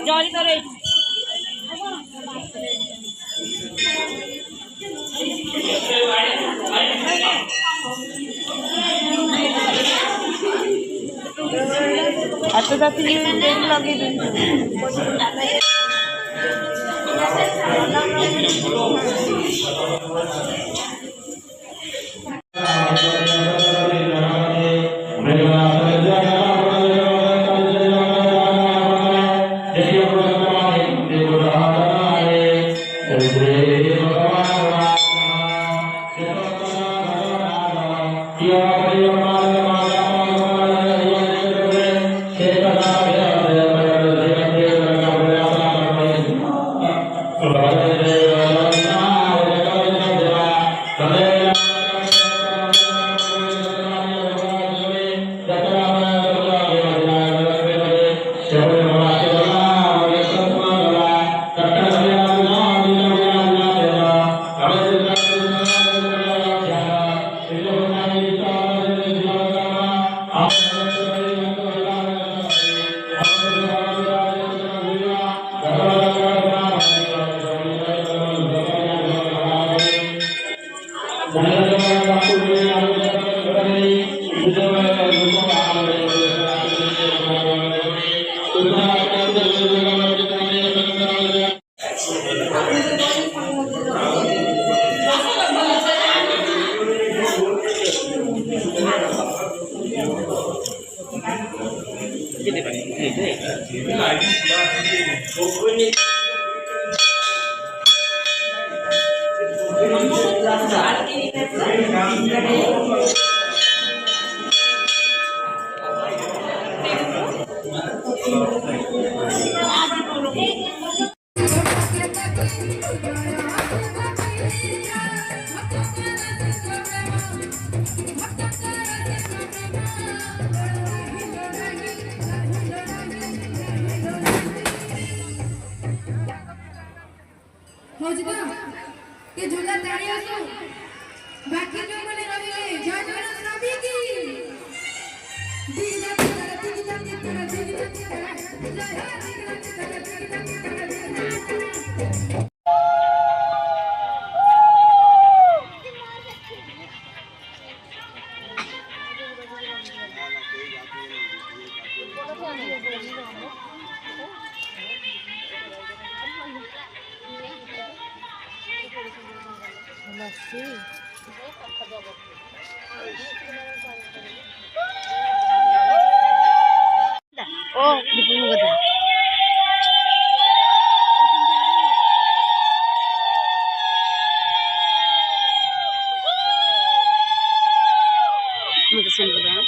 জল করে এত তাড়াতাড়ি লাগিয়ে দিন के झूला ताड़ियों से बाकी जो मैंने रवि जय जगन्नाथ रवि की दीदा दीदा दीदा दीदा दीदा Oh, dipuno ko dyan. Magasin ko dyan.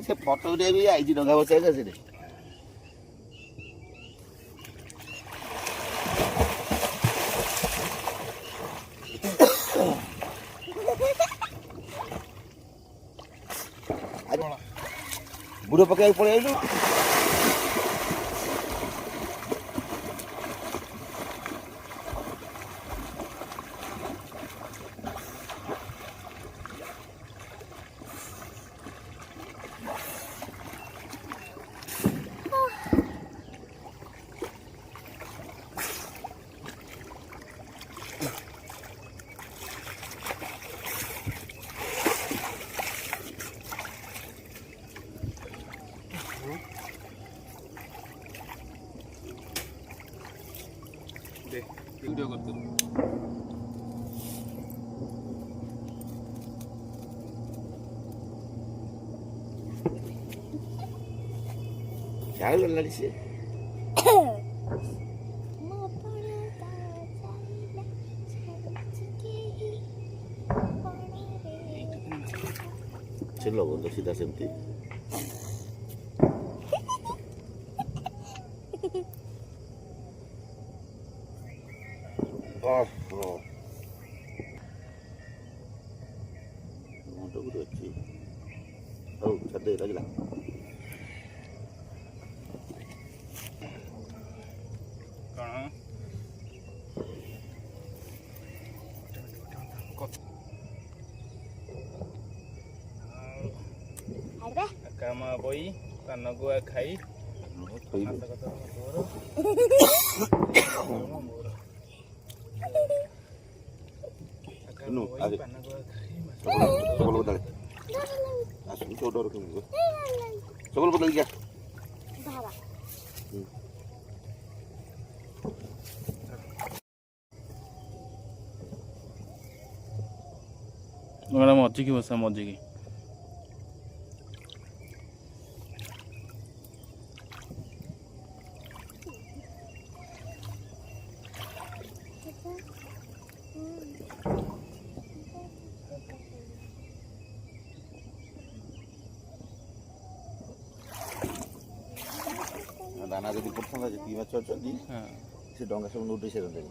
ସେ ଫଟୋରେ ବି ଆଇଛି ଡଙ୍ଗା ବସାଇଲା ସେଠି ବୁଡ଼ ପକେଇବାକୁ ପଳେଇ ଆଇଲୁ। ଭିଡ଼ିଓ କରିଥିଲୁ। ଝାଳ ଗଲାଣି ସିଏ। ସେ ଲଗଉଛ ସିଧା ସେମିତି। ମୁଣ୍ଡ ଗୋଟେ ଅଛି। ହଉ ଛାଡ଼ି ଲାଗିଲା। କାମ ବଇ ପାନ ଗୁଆ ଖାଇ ଚପଲ ବଦଳି ଯା। ମଜିକି ବସା ମଜିକି ଦାନା ଯଦି ପଡ଼ିଥାନ୍ତା ଯେତିକି ମାଛ ଅଛନ୍ତି ସେ ଡଙ୍ଗା ସବୁ ନୋଟେଇ ସାରନ୍ତାଣି।